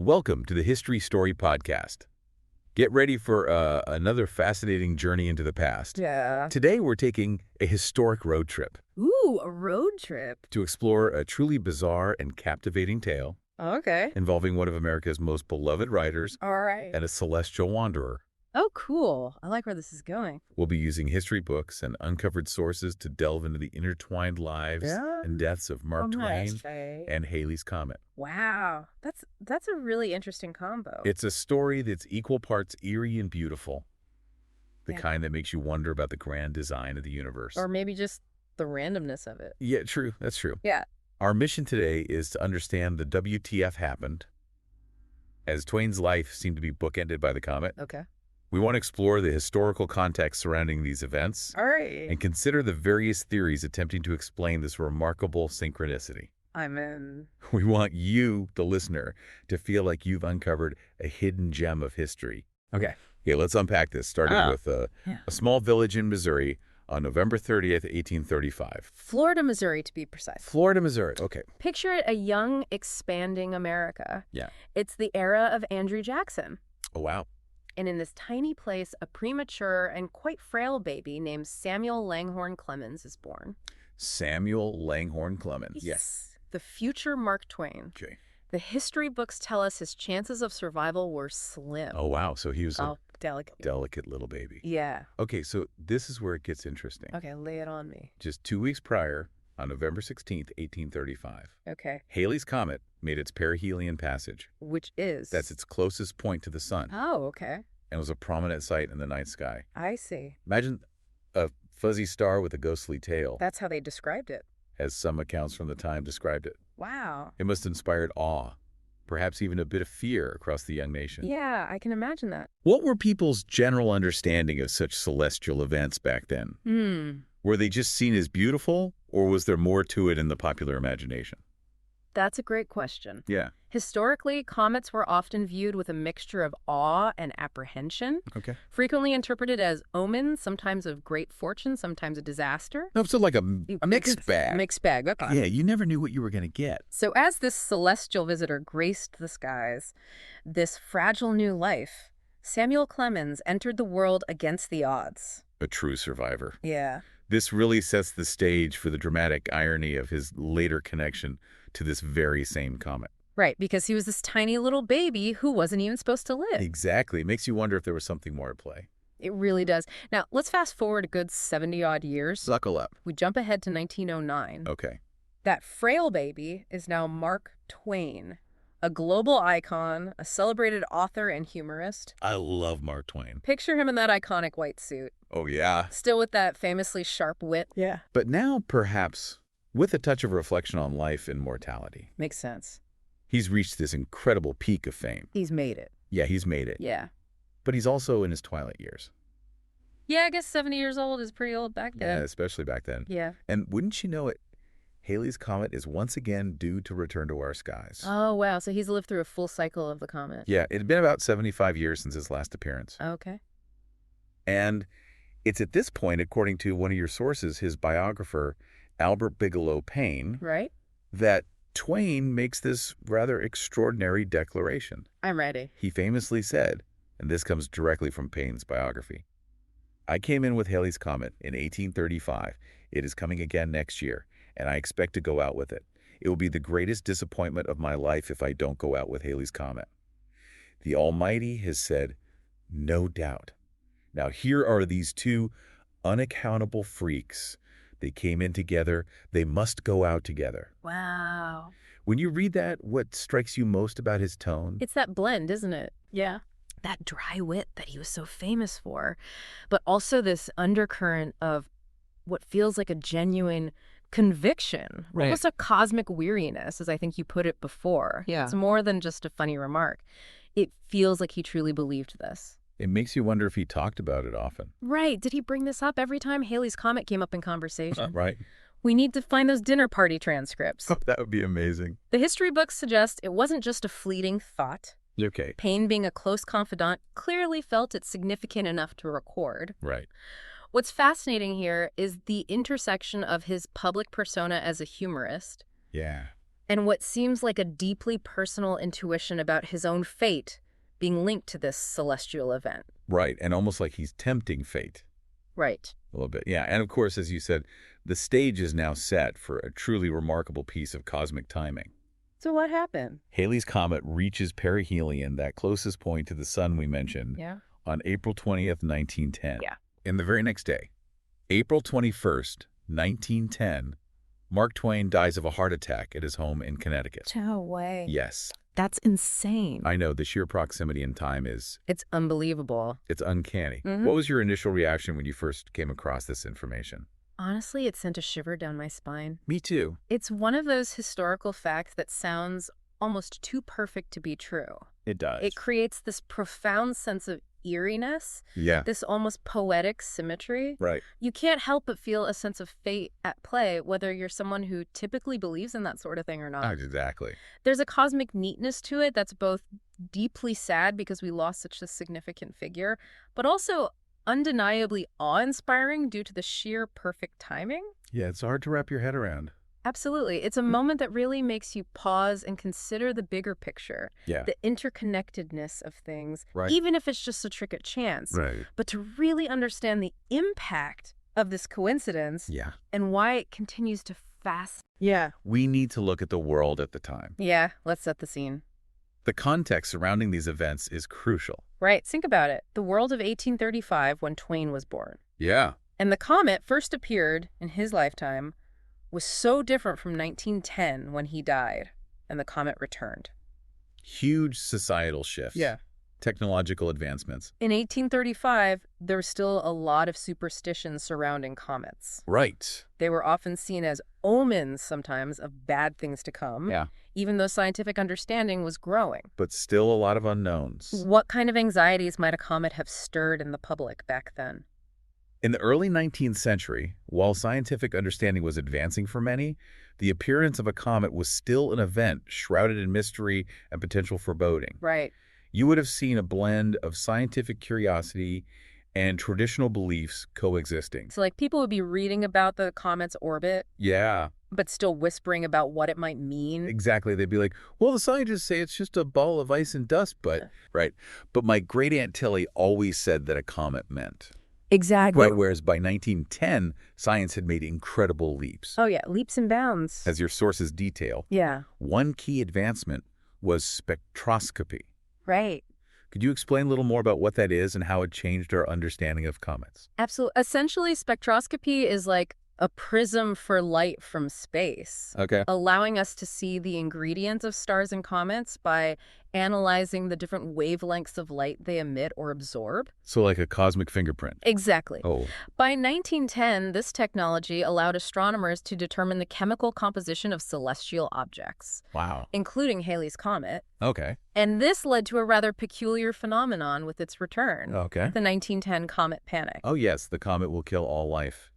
Welcome to the History Story Podcast. Get ready for another fascinating journey into the past. Yeah. Today we're taking a historic road trip Ooh, a road trip. to explore a truly bizarre and captivating tale Okay. involving one of America's most beloved writers All right. and a celestial wanderer. Oh, cool. I like where this is going. We'll be using history books and uncovered sources to delve into the intertwined lives and deaths of Mark Twain and Halley's Comet. Wow. That's a really interesting combo. It's a story that's equal parts eerie and beautiful, the Yeah. kind that makes you wonder about the grand design of the universe. Or maybe just the randomness of it. Yeah, true. That's true. Yeah. Our mission today is to understand the WTF happened, as Twain's life seemed to be bookended by the comet. Okay. We want to explore the historical context surrounding these events All right. and consider the various theories attempting to explain this remarkable synchronicity. I'm in. We want you, the listener, to feel like you've uncovered a hidden gem of history. Okay. Okay, let's unpack this, starting with a small village in Missouri on November 30th, 1835. Florida, Missouri, to be precise. Florida, Missouri. Okay. Picture it a young, expanding America. Yeah. It's the era of Andrew Jackson. Oh, wow. And in this tiny place, a premature and quite frail baby named Samuel Langhorne Clemens is born. Samuel Langhorne Clemens. Yes. The future Mark Twain. Okay. The history books tell us his chances of survival were slim. Oh, wow. So he was a delicate. delicate little baby. Yeah. Okay, so this is where it gets interesting. Okay, lay it on me. Just 2 weeks prior, on November 16th, 1835, Okay. Halley's Comet made its perihelion passage. Which is? That's its closest point to the sun, Oh, okay. and was a prominent sight in the night sky. I see. Imagine a fuzzy star with a ghostly tail, That's how they described it. as some accounts from the time described it. Wow. It must have inspired awe, perhaps even a bit of fear across the young nation. Yeah, I can imagine that. What were people's general understanding of such celestial events back then? Were they just seen as beautiful, or was there more to it in the popular imagination? That's a great question. Yeah. Historically, comets were often viewed with a mixture of awe and apprehension, Okay. frequently interpreted as omens, sometimes of great fortune, sometimes a disaster. No, so like a mixed bag. Mixed bag, okay. Yeah, you never knew what you were going to get. So as this celestial visitor graced the skies, this fragile new life, Samuel Clemens entered the world against the odds. A true survivor. Yeah. This really sets the stage for the dramatic irony of his later connection to this very same comet. Right, because he was this tiny little baby who wasn't even supposed to live. Exactly. It makes you wonder if there was something more at play. It really does. Now, let's fast forward a good 70-odd years. Buckle up. We jump ahead to 1909. Okay. That frail baby is now Mark Twain, a global icon, a celebrated author and humorist. I love Mark Twain. Picture him in that iconic white suit, Oh, yeah. still with that famously sharp wit. Yeah. But now, perhaps, with a touch of reflection on life and mortality, Makes sense. he's reached this incredible peak of fame. He's made it. Yeah, he's made it. Yeah. But he's also in his twilight years. Yeah, I guess 70 years old is pretty old back Yeah, then. especially back then. Yeah. And wouldn't you know it, Halley's Comet is once again due to return to our skies. Oh, wow. So he's lived through a full cycle of the comet. Yeah, it had been about 75 years since his last appearance. Okay. And it's at this point, according to one of your sources, his biographer, Albert Bigelow Paine, Right? that Twain makes this rather extraordinary declaration. I'm ready. He famously said, and this comes directly from Paine's biography, "I came in with Halley's Comet in 1835. It is coming again next year, and I expect to go out with it. It will be the greatest disappointment of my life if I don't go out with Halley's Comet. The Almighty has said, no doubt. Now here are these two unaccountable freaks. They came in together. They must go out together." Wow. When you read that, what strikes you most about his tone? It's that blend, isn't it? Yeah. That dry wit that he was so famous for, but also this undercurrent of what feels like a genuine conviction, Right. almost a cosmic weariness, as I think you put it before. Yeah. It's more than just a funny remark. It feels like he truly believed this. It makes you wonder if he talked about it often. Right. Did he bring this up every time Halley's Comet came up in conversation? Right? We need to find those dinner party transcripts. That would be amazing. The history books suggest it wasn't just a fleeting thought. Okay. Paine, being a close confidant, clearly felt it significant enough to record. Right. What's fascinating here is the intersection of his public persona as a humorist Yeah. and what seems like a deeply personal intuition about his own fate being linked to this celestial event. Right, and almost like he's tempting fate. Right. A little bit, yeah. And of course, as you said, the stage is now set for a truly remarkable piece of cosmic timing. So what happened? Halley's Comet reaches perihelion, that closest point to the sun we mentioned, Yeah. on April 20th, 1910. Yeah. And the very next day, April 21st, 1910, Mark Twain dies of a heart attack at his home in Connecticut. No way. Yes. That's insane. I know, the sheer proximity in time is... It's unbelievable. It's uncanny. Mhm. What was your initial reaction when you first came across this information? Honestly, it sent a shiver down my spine. Me too. It's one of those historical facts that sounds almost too perfect to be true. It does. It creates this profound sense of eeriness, Yeah. this almost poetic symmetry. Right. You can't help but feel a sense of fate at play, whether you're someone who typically believes in that sort of thing or not. Exactly. There's a cosmic neatness to it that's both deeply sad because we lost such a significant figure, but also undeniably awe-inspiring due to the sheer perfect timing. Yeah, it's hard to wrap your head around. Absolutely. It's a moment that really makes you pause and consider the bigger picture, Yeah. the interconnectedness of things, Right. even if it's just a trick at chance. Right. But to really understand the impact of this coincidence Yeah. and why it continues to fascinate. Yeah. We need to look at the world at the time. Yeah, let's set the scene. The context surrounding these events is crucial. Right, think about it. The world of 1835 when Twain was born. Yeah. And the comet first appeared in his lifetime was so different from 1910 when he died and the comet returned. Huge societal shifts. Technological advancements. In 1835, there was still a lot of superstition surrounding comets. Right. They were often seen as omens sometimes of bad things to come, Yeah. even though scientific understanding was growing. But still a lot of unknowns. What kind of anxieties might a comet have stirred in the public back then? In the early 19th century, while scientific understanding was advancing for many, the appearance of a comet was still an event shrouded in mystery and potential foreboding. Right. You would have seen a blend of scientific curiosity and traditional beliefs coexisting. So, like, people would be reading about the comet's orbit, Yeah, but still whispering about what it might mean. exactly. They'd be like, well, the scientists say it's just a ball of ice and dust, but... Right. But my great-aunt Tilly always said that a comet meant... Exactly. Right, whereas by 1910, science had made incredible leaps. Oh, yeah, leaps and bounds. As your sources detail, Yeah, one key advancement was spectroscopy. right. Could you explain a little more about what that is and how it changed our understanding of comets? Absolutely. Essentially, spectroscopy is like a prism for light from space, Okay. allowing us to see the ingredients of stars and comets by analyzing the different wavelengths of light they emit or absorb. So like a cosmic fingerprint. Exactly. Oh, By 1910, this technology allowed astronomers to determine the chemical composition of celestial objects, wow. including Halley's Comet. Okay. And this led to a rather peculiar phenomenon with its return, Okay. the 1910 Comet Panic. Oh, yes, the comet will kill all life.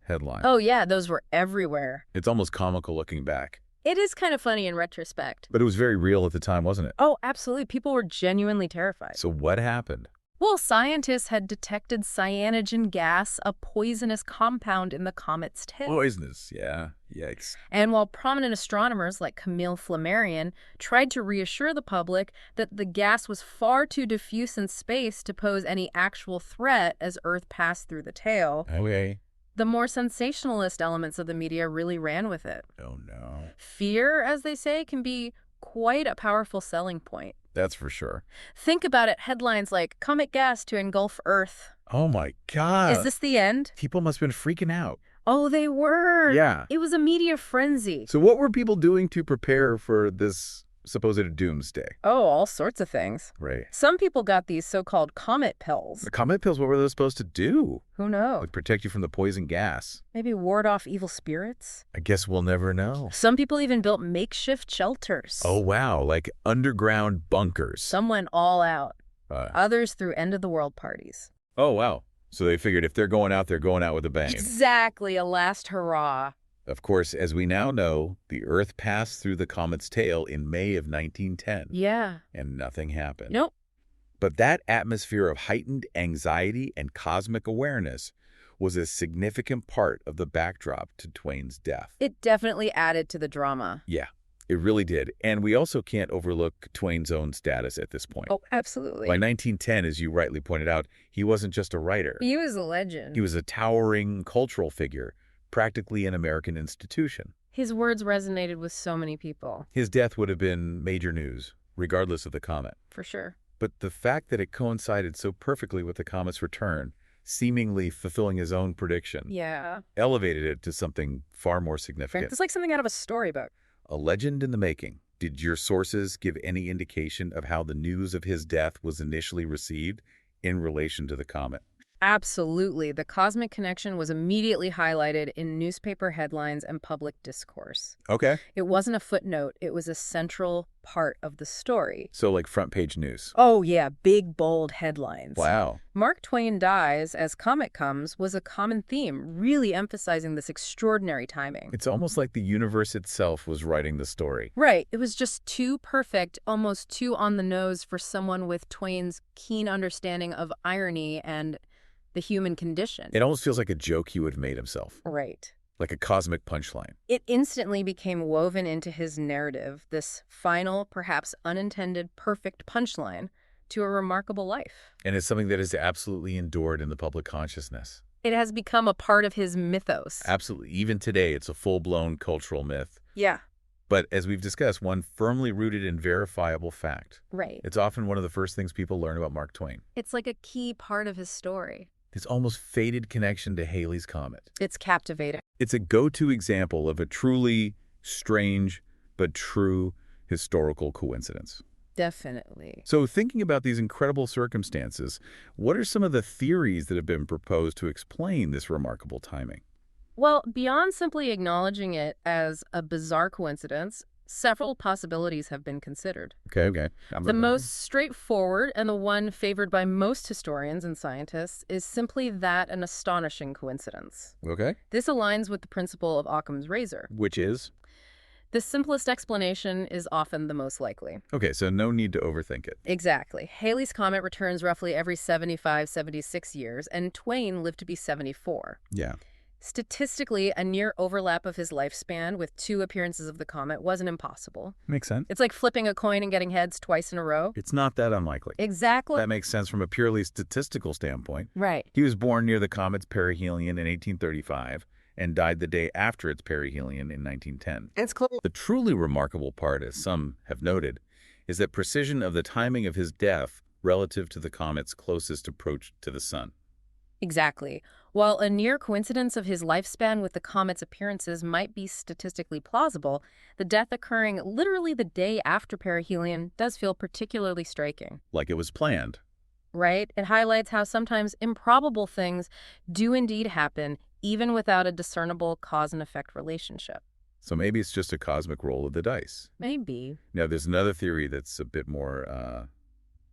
Headline. Oh, yeah, those were everywhere. It's almost comical looking back. It is kind of funny in retrospect. But it was very real at the time, wasn't it? Oh, absolutely. People were genuinely terrified. So what happened? Well, scientists had detected cyanogen gas, a poisonous compound in the comet's tail. Poisonous. Yeah. Yikes. And while prominent astronomers like Camille Flammarion tried to reassure the public that the gas was far too diffuse in space to pose any actual threat as Earth passed through the tail, Okay. the more sensationalist elements of the media really ran with it. Oh, no. Fear, as they say, can be quite a powerful selling point. That's for sure. Think about it. Headlines like, "Comet gas to engulf Earth." Oh, my God. Is this the end? People must have been freaking out. Oh, they were. Yeah. It was a media frenzy. So what were people doing to prepare for this supposed doomsday? Oh, all sorts of things. Right. Some people got these so-called comet pills. The comet pills, what were those supposed to do? Who knows? Like protect you from the poison gas? Maybe ward off evil spirits? I guess we'll never know. Some people even built makeshift shelters. Oh, wow. Like underground bunkers. Some went all out. Uh, Others threw end-of-the-world parties. oh, wow. So they figured if they're going out with a bang. Exactly, a last hurrah. Of course, as we now know, the Earth passed through the comet's tail in May of 1910. Yeah. And nothing happened. Nope. But that atmosphere of heightened anxiety and cosmic awareness was a significant part of the backdrop to Twain's death. It definitely added to the drama. Yeah. It really did. And we also can't overlook Twain's own status at this point. Oh, absolutely. By 1910, as you rightly pointed out, he wasn't just a writer. He was a He legend. was a towering cultural figure, practically an American institution. His words resonated with so many people. His death would have been major news, regardless of the comet. For sure. But the fact that it coincided so perfectly with the comet's return, seemingly fulfilling his own prediction, Yeah. elevated it to something far more significant. It's like something out of a storybook. A legend in the making. Did your sources give any indication of how the news of his death was initially received in relation to the comet? Absolutely. The cosmic connection was immediately highlighted in newspaper headlines and public discourse. Okay. It wasn't a footnote. It was a central part of the story. So like front page news. Oh, yeah. Big, bold headlines. Wow. Mark Twain dies as comet comes was a common theme, really emphasizing this extraordinary timing. It's almost like the universe itself was writing the story. Right. It was just too perfect, almost too on the nose for someone with Twain's keen understanding of irony and the human condition. It almost feels like a joke he would have made himself, Right. like a cosmic punchline. It instantly became woven into his narrative, this final, perhaps unintended, perfect punchline to a remarkable life. And it's something that is absolutely endured in the public consciousness. It has become a part of his mythos. Absolutely. Even today, it's a full-blown cultural myth. Yeah, But as we've discussed, one firmly rooted in verifiable fact. right. It's often one of the first things people learn about Mark Twain. It's like a key part of his story. His almost faded connection to Halley's Comet. It's captivating. It's a go-to example of a truly strange but true historical coincidence. Definitely. So thinking about these incredible circumstances, what are some of the theories that have been proposed to explain this remarkable timing? Well, beyond simply acknowledging it as a bizarre coincidence, several possibilities have been considered. Okay. The most straightforward and the one favored by most historians and scientists is simply that an astonishing coincidence. Okay. This aligns with the principle of Occam's razor. Which is? The simplest explanation is often the most likely. Okay, so no need to overthink it. Exactly. Halley's Comet returns roughly every 75, 76 years, and Twain lived to be 74. Yeah. Statistically, a near overlap of his lifespan with 2 appearances of the comet wasn't impossible. Makes sense. It's like flipping a coin and getting heads twice in a row. It's not that unlikely. Exactly. That makes sense from a purely statistical standpoint. Right. He was born near the comet's perihelion in 1835 and died the day after its perihelion in 1910. It's close. The truly remarkable part, as some have noted, is that precision of the timing of his death relative to the comet's closest approach to the sun. Exactly. While a near coincidence of his lifespan with the comet's appearances might be statistically plausible, the death occurring literally the day after perihelion does feel particularly striking. Like it was planned. Right? It highlights how sometimes improbable things do indeed happen, even without a discernible cause and effect relationship. So maybe it's just a cosmic roll of the dice. Maybe. Now, there's another theory that's a bit more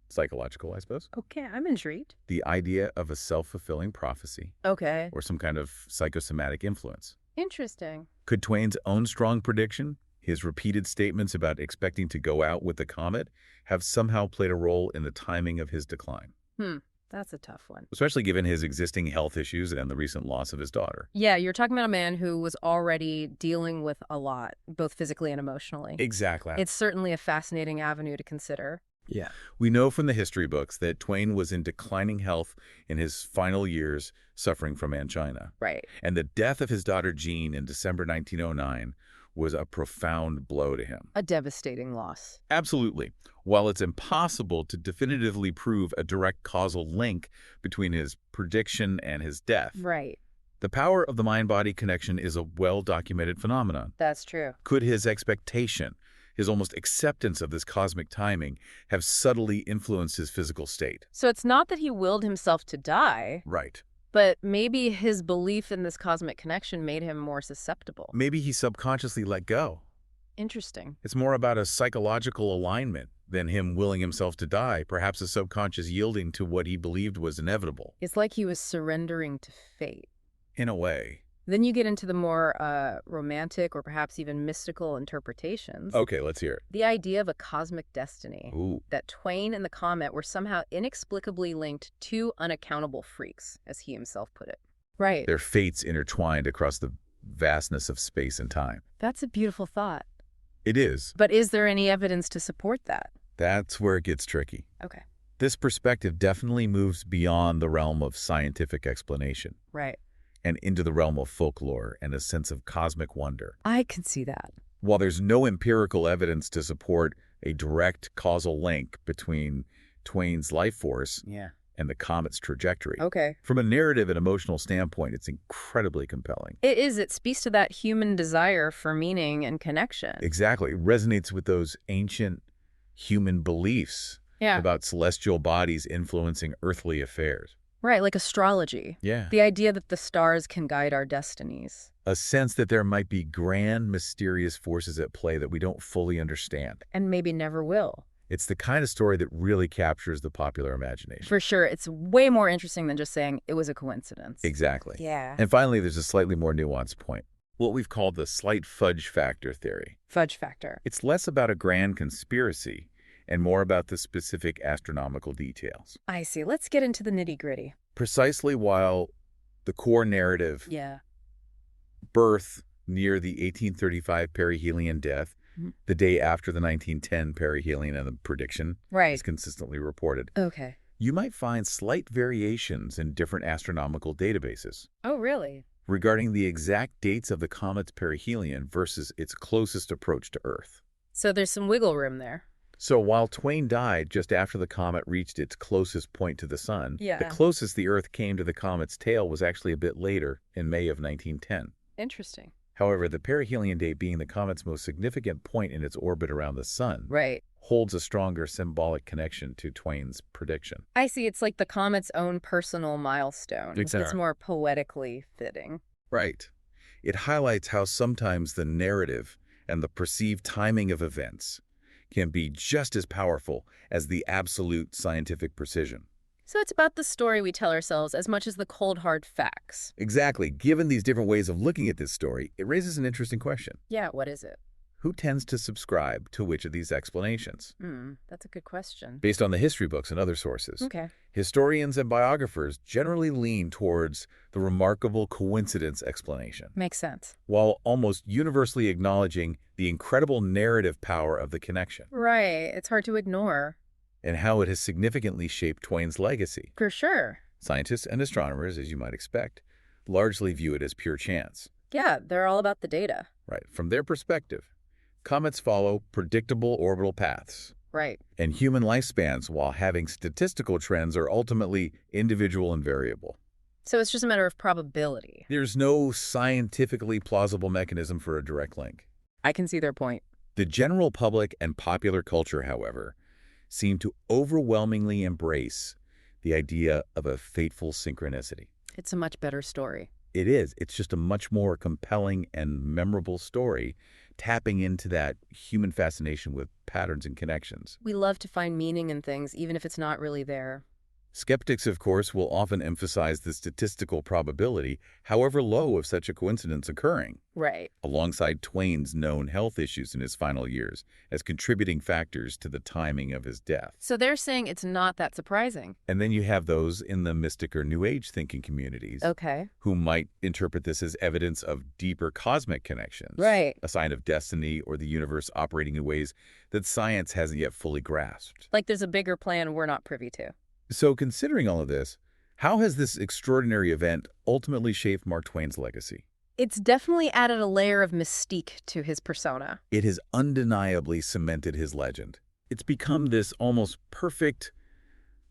psychological, I suppose. Okay, I'm intrigued. The idea of a self-fulfilling prophecy Okay. or some kind of psychosomatic influence. Interesting. Could Twain's own strong prediction, his repeated statements about expecting to go out with the comet, have somehow played a role in the timing of his decline? That's a tough one. Especially given his existing health issues and the recent loss of his daughter. Yeah, you're talking about a man who was already dealing with a lot, both physically and emotionally. Exactly. It's certainly a fascinating avenue to consider. Yeah. We know from the history books that Twain was in declining health in his final years, suffering from angina. Right. And the death of his daughter Jean in December 1909 was a profound blow to him. A devastating loss. Absolutely. While it's impossible to definitively prove a direct causal link between his prediction and his death, Right. the power of the mind-body connection is a well-documented phenomenon. That's true. Could his expectation, his almost acceptance of this cosmic timing, have subtly influenced his physical state? So it's not that he willed himself to die, Right. but maybe his belief in this cosmic connection made him more susceptible. Maybe he subconsciously let go. Interesting. It's more about a psychological alignment than him willing himself to die, perhaps a subconscious yielding to what he believed was inevitable. It's like he was surrendering to fate. In a way. Then you get into the more romantic or perhaps even mystical interpretations. Okay, let's hear it. The idea of a cosmic destiny. Ooh. That Twain and the comet were somehow inexplicably linked to unaccountable freaks, as he himself put it. Right. Their fates intertwined across the vastness of space and time. That's a beautiful thought. It is. But is there any evidence to support that? That's where it gets tricky. Okay. This perspective definitely moves beyond the realm of scientific explanation Right. and into the realm of folklore and a sense of cosmic wonder. I can see that. While there's no empirical evidence to support a direct causal link between Twain's life force Yeah. and the comet's trajectory, Okay. from a narrative and emotional standpoint, it's incredibly compelling. It is. It speaks to that human desire for meaning and connection. Exactly. It resonates with those ancient human beliefs Yeah. about celestial bodies influencing earthly affairs. Right, like astrology. Yeah. The idea that the stars can guide our destinies. A sense that there might be grand, mysterious forces at play that we don't fully understand. And maybe never will. It's the kind of story that really captures the popular imagination. For sure. It's way more interesting than just saying it was a coincidence. Exactly. Yeah. And finally, there's a slightly more nuanced point. What we've called the slight fudge factor theory. Fudge factor. It's less about a grand conspiracy and more about the specific astronomical details. I see. Let's get into the nitty-gritty. Precisely while the core narrative, Yeah. birth near the 1835 perihelion death, the day after the 1910 perihelion and the prediction Right. is consistently reported, Okay. you might find slight variations in different astronomical databases Oh, really? regarding the exact dates of the comet's perihelion versus its closest approach to Earth. So there's some wiggle room there. So while Twain died just after the comet reached its closest point to the sun, Yeah. the closest the Earth came to the comet's tail was actually a bit later, in May of 1910. Interesting. However, the perihelion date being the comet's most significant point in its orbit around the sun Right. holds a stronger symbolic connection to Twain's prediction. I see. It's like the comet's own personal milestone. It's Exactly. more poetically fitting. Right. It highlights how sometimes the narrative and the perceived timing of events can be just as powerful as the absolute scientific precision. So it's about the story we tell ourselves as much as the cold, hard facts. Exactly. Given these different ways of looking at this story, it raises an interesting question. Yeah, what is it? Who tends to subscribe to which of these explanations? That's a good question. Based on the history books and other sources, Okay. historians and biographers generally lean towards the remarkable coincidence explanation, Makes sense. while almost universally acknowledging the incredible narrative power of the connection Right. It's hard to ignore. and how it has significantly shaped Twain's legacy. For sure. Scientists and astronomers, as you might expect, largely view it as pure chance. Yeah, they're all about the data. Right. From their perspective, comets follow predictable orbital paths, Right. and human lifespans, while having statistical trends, are ultimately individual and variable. So it's just a matter of probability. There's no scientifically plausible mechanism for a direct link. I can see their point. The general public and popular culture, however, seem to overwhelmingly embrace the idea of a fateful synchronicity. It's a much better story. It is. It's just a much more compelling and memorable story, tapping into that human fascination with patterns and connections. We love to find meaning in things, even if it's not really there. Skeptics, of course, will often emphasize the statistical probability, however low, of such a coincidence occurring, Right. alongside Twain's known health issues in his final years as contributing factors to the timing of his death. So they're saying it's not that surprising. And then you have those in the mystic or New Age thinking communities Okay. who might interpret this as evidence of deeper cosmic connections, Right. a sign of destiny or the universe operating in ways that science hasn't yet fully grasped. Like there's a bigger plan we're not privy to. So considering all of this, how has this extraordinary event ultimately shaped Mark Twain's legacy? It's definitely added a layer of mystique to his persona. It has undeniably cemented his legend. It's become this almost perfect,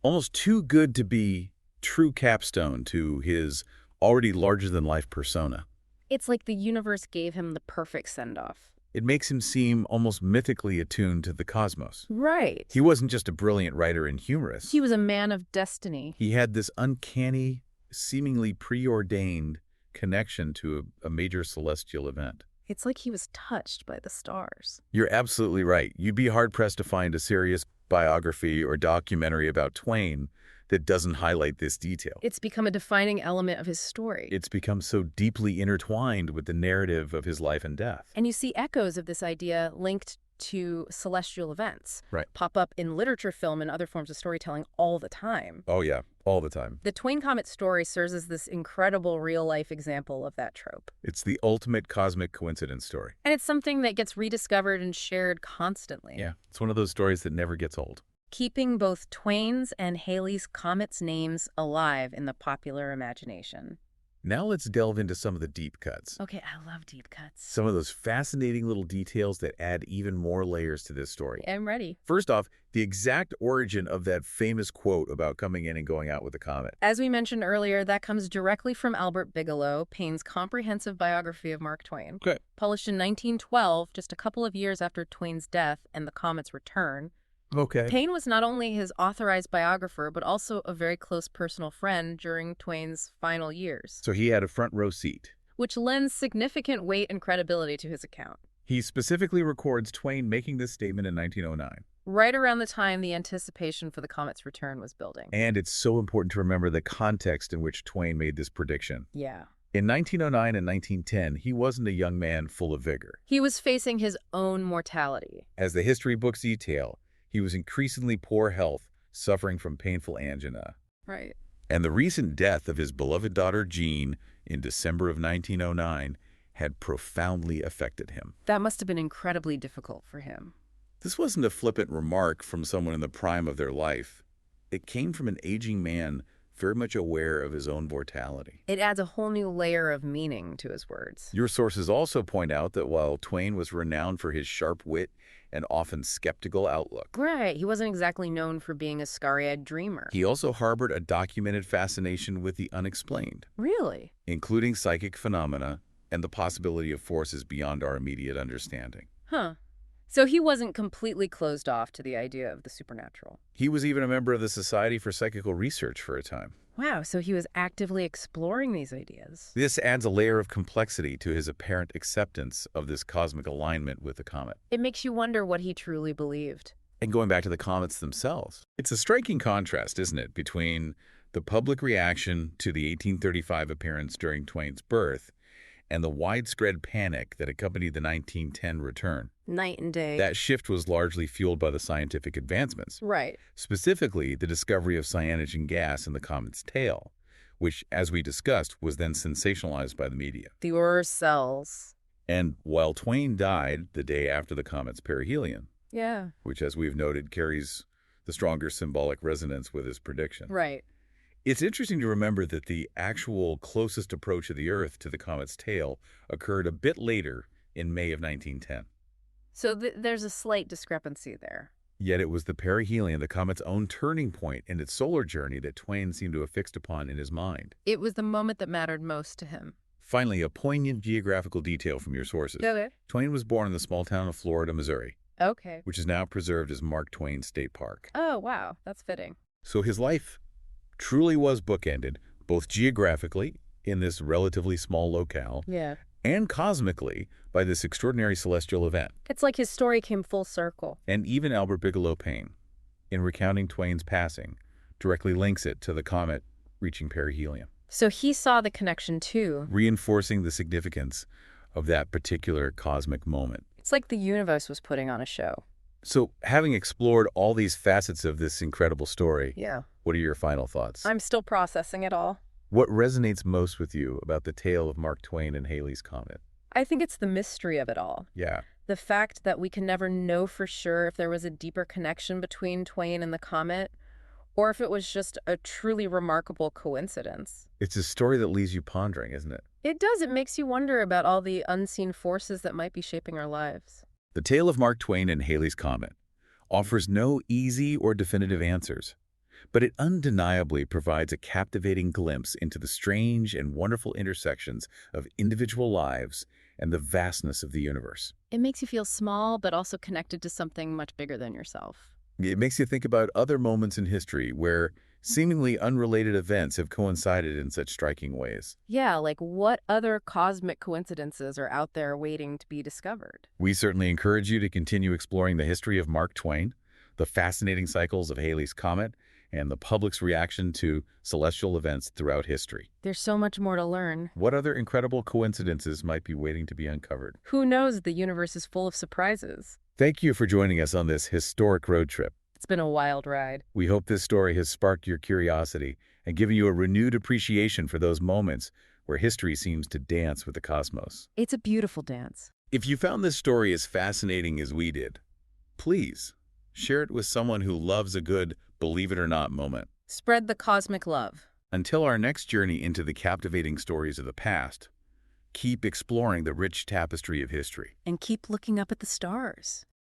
almost too good to be true capstone to his already larger-than-life persona. It's like the universe gave him the perfect send-off. It makes him seem almost mythically attuned to the cosmos. Right. He wasn't just a brilliant writer and humorist. He was a man of destiny. He had this uncanny, seemingly preordained connection to a major celestial event. It's like he was touched by the stars. You're absolutely right. You'd be hard-pressed to find a serious biography or documentary about Twain that doesn't highlight this detail. It's become a defining element of his story. It's become so deeply intertwined with the narrative of his life and death. And you see echoes of this idea linked to celestial events. Right. Pop up in literature, film, and other forms of storytelling all the time. Oh, yeah, all the time. The Twain Comet story serves as this incredible real-life example of that trope. It's the ultimate cosmic coincidence story. And it's something that gets rediscovered and shared constantly. Yeah, it's one of those stories that never gets old. Keeping both Twain's and Halley's comets' names alive in the popular imagination. Now let's delve into some of the deep cuts. Okay, I love deep cuts. Some of those fascinating little details that add even more layers to this story. I'm ready. First off, the exact origin of that famous quote about coming in and going out with a comet. As we mentioned earlier, that comes directly from Albert Bigelow, Paine's comprehensive biography of Mark Twain. Okay. Published in 1912, just a couple of years after Twain's death and the comet's return. Okay. Paine was not only his authorized biographer, but also a very close personal friend during Twain's final years, So he had a front row seat. which lends significant weight and credibility to his account. He specifically records Twain making this statement in 1909. Right around the time the anticipation for the comet's return was building. And it's so important to remember the context in which Twain made this prediction. Yeah. In 1909 and 1910, he wasn't a young man full of vigor. He was facing his own mortality. As the history books detail, he was increasingly poor health, suffering from painful angina. Right. And the recent death of his beloved daughter Jean in December of 1909 had profoundly affected him. That must have been incredibly difficult for him. This wasn't a flippant remark from someone in the prime of their life. It came from an aging man very much aware of his own mortality. It adds a whole new layer of meaning to his words. Your sources also point out that while Twain was renowned for his sharp wit and often skeptical outlook, Right. He wasn't exactly known for being a starry-eyed dreamer. he also harbored a documented fascination with the unexplained, Really? including psychic phenomena and the possibility of forces beyond our immediate understanding. Huh. So he wasn't completely closed off to the idea of the supernatural. He was even a member of the Society for Psychical Research for a time. Wow, so he was actively exploring these ideas. This adds a layer of complexity to his apparent acceptance of this cosmic alignment with the comet. It makes you wonder what he truly believed. And going back to the comets themselves, it's a striking contrast, isn't it, between the public reaction to the 1835 appearance during Twain's birth and the widespread panic that accompanied the 1910 return. Night and day. That shift was largely fueled by the scientific advancements, Right. specifically the discovery of cyanogen gas in the comet's tail, which, as we discussed, was then sensationalized by the media. The Ur cells. And while Twain died the day after the comet's perihelion, Yeah. which, as we've noted, carries the stronger symbolic resonance with his prediction. Right. It's interesting to remember that the actual closest approach of the Earth to the comet's tail occurred a bit later in May of 1910. So there's a slight discrepancy there. Yet it was the perihelion, the comet's own turning point in its solar journey, that Twain seemed to have fixed upon in his mind. It was the moment that mattered most to him. Finally, a poignant geographical detail from your sources. Okay. Twain was born in the small town of Florida, Missouri, Okay. which is now preserved as Mark Twain State Park. Oh, wow. That's fitting. So his life truly was bookended, both geographically in this relatively small locale Yeah. and cosmically by this extraordinary celestial event. It's like his story came full circle. And even Albert Bigelow Paine, in recounting Twain's passing, directly links it to the comet reaching perihelion, So he saw the connection too. reinforcing the significance of that particular cosmic moment. It's like the universe was putting on a show. So, having explored all these facets of this incredible story, Yeah. what are your final thoughts? I'm still processing it all. What resonates most with you about the tale of Mark Twain and Halley's Comet? I think it's the mystery of it all. Yeah. The fact that we can never know for sure if there was a deeper connection between Twain and the comet, or if it was just a truly remarkable coincidence. It's a story that leaves you pondering, isn't it? It does. It makes you wonder about all the unseen forces that might be shaping our lives. The tale of Mark Twain and Halley's Comet offers no easy or definitive answers, but it undeniably provides a captivating glimpse into the strange and wonderful intersections of individual lives and the vastness of the universe. It makes you feel small, but also connected to something much bigger than yourself. It makes you think about other moments in history where seemingly unrelated events have coincided in such striking ways. Yeah, like what other cosmic coincidences are out there waiting to be discovered? We certainly encourage you to continue exploring the history of Mark Twain, the fascinating cycles of Halley's Comet, and the public's reaction to celestial events throughout history. There's so much more to learn. What other incredible coincidences might be waiting to be uncovered? Who knows? The universe is full of surprises. Thank you for joining us on this historic road trip. It's been a wild ride. We hope this story has sparked your curiosity and given you a renewed appreciation for those moments where history seems to dance with the cosmos. It's a beautiful dance. If you found this story as fascinating as we did, please share it with someone who loves a good believe it or not moment. Spread the cosmic love. Until our next journey into the captivating stories of the past, keep exploring the rich tapestry of history. And keep looking up at the stars.